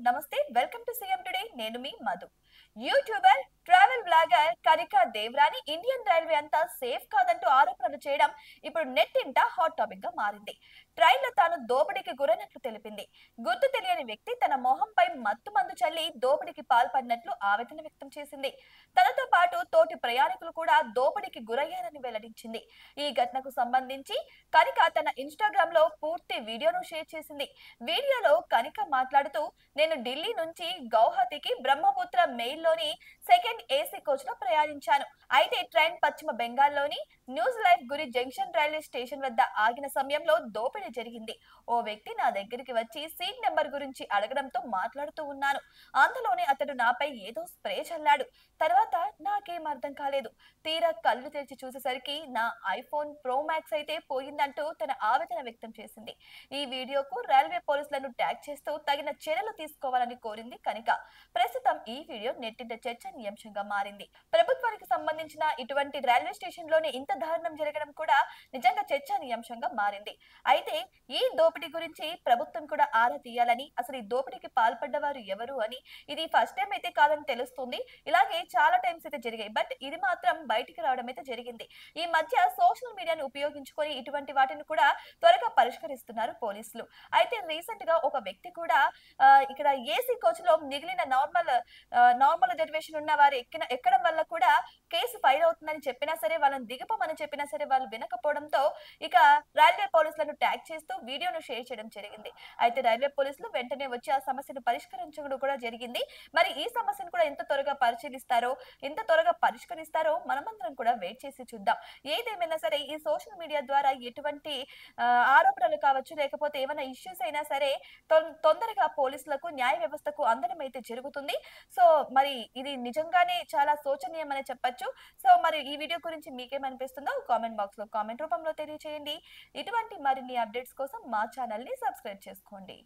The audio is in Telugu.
నమస్తే, వెల్కమ్ టు సీఎం టుడే. నేను మీ Madhu. YouTuber, travel blogger Kanika Devrani Indian railway అంతా సేఫ్ కాదంటూ ఆరోపణలు చేయడం ఇప్పుడు నెట్ ఇంట హాట్ టాపిక్ గా మారింది. ట్రైన్ లో తాను దోపిడీకి గురైనట్లు తెలిపింది. గుర్తు తెలియని వ్యక్తి తన మొహంపై మత్తు మందు చల్లి దోపిడీకి పాల్పడినట్లు ఆవేదన వ్యక్తం చేసింది. తనతో పాటు తోటి ప్రయాణికులు కూడా దోపిడీకి గురయ్యారని వెల్లడించింది. ఈ ఘటనకు సంబంధించి కనిక తన ఇన్స్టాగ్రామ్ లో పూర్తి వీడియోను షేర్ చేసింది. వీడియోలో కనిక మాట్లాడుతూ, నేను ఢిల్లీ నుంచి గౌహతికి బ్రహ్మపుత్ర మెయిల్ లోని సెకండ్ ఏసీ కోచ్ లో ప్రయాణించాను. అయితే ట్రైన్ పశ్చిమ బెంగాల్లోని న్యూస్ లైఫ్ గురి జంక్షన్ రైల్వే స్టేషన్ వద్ద ఆగిన సమయంలో దోపిడీ జరిగింది. ఓ వ్యక్తి నా దగ్గరికి వచ్చి సీట్ నెంబర్ గురించి అడగడంతో మాట్లాడుతూ ఉన్నాను. అందులోనే అతడు నాపై ఏదో స్ప్రే చల్లాడు. తర్వాత నాకేం అర్థం కాలేదు. తీరా కళ్ళు తెరిచి చూసేసరికి నా ఐఫోన్ ప్రో మ్యాక్స్ అయితే పోయిందంటూ తన ఆవేదన వ్యక్తం చేసింది. ఈ వీడియోకు రైల్వే పోలీసులను ట్యాగ్ చేస్తూ తగిన చర్యలు తీసుకోవాలని కోరింది కనిక. ప్రస్తుతం ఈ వీడియో నెట్టింట చర్చనీయాంశంగా మారింది. ప్రభుత్వానికి సంబంధించిన ఇటువంటి రైల్వే స్టేషన్ లోనే ఇంత దారుణం జరగడం కూడా నిజంగా చర్చనీయాంశంగా మారింది. అయితే ఈ దోపిడీ గురించి ప్రభుత్వం కూడా ఆరా తీయాలని, అసలు ఈ దోపిడీకి పాల్పడ్డవారు ఎవరు అని, ఇది ఫస్ట్ టైం అయితే కాదని తెలుస్తుంది. ఇలాగే చాలా టైమ్స్ అయితే జరిగాయి. బట్ ఇది మాత్రం బయటికి రావడం అయితే జరిగింది. ఈ మధ్య సోషల్ మీడియాను ఉపయోగించుకొని ఇటువంటి వాటిని కూడా త్వరగా పరిష్కరిస్తున్నారు పోలీసులు. అయితే రీసెంట్ గా ఒక వ్యక్తి కూడా ఇక్కడ ఏసీ కోచ్ లో మిగిలిన నార్మల్ రిజర్వేషన్ ఉన్న వారు ఎక్కడం వల్ల కూడా కేసు ఫైల్ అవుతుందని చెప్పినా సరే, వాళ్ళని దిగపమని చెప్పినా సరే వాళ్ళు వినకపోవడంతో ఇక రైల్వే పోలీసులను ట్యాగ్ చేస్తూ వీడియోను షేర్ చేయడం జరిగింది. అయితే రైల్వే పోలీసులు వెంటనే వచ్చి ఆ సమస్యను పరిష్కరించడం కూడా జరిగింది. మరి ఈ సమస్యను కూడా ఎంత త్వరగా పరిశీలిస్తారో, ఎంత త్వరగా పరిష్కరిస్తారో మనమందరం కూడా వెయిట్ చేసి చూద్దాం. ఏదేమైనా సరే ఈ సోషల్ మీడియా ద్వారా ఎటువంటి ఆరోపణలు కావచ్చు, లేకపోతే ఏమైనా ఇష్యూస్ అయినా సరే తొందరగా పోలీసులకు, న్యాయ వ్యవస్థకు అందడం అయితే జరుగుతుంది. సో మరి ఇది నిజంగానే చాలా శోచనీయం అని చెప్పొచ్చు. సో మరి ఈ వీడియో గురించి మీకేమనిపిస్తుందో కామెంట్ బాక్స్ లో కామెంట్ రూపంలో తెలియజేయండి. ఇటువంటి మరిన్ని అప్డేట్స్ కోసం మా ఛానల్ ని సబ్స్క్రైబ్ చేసుకోండి.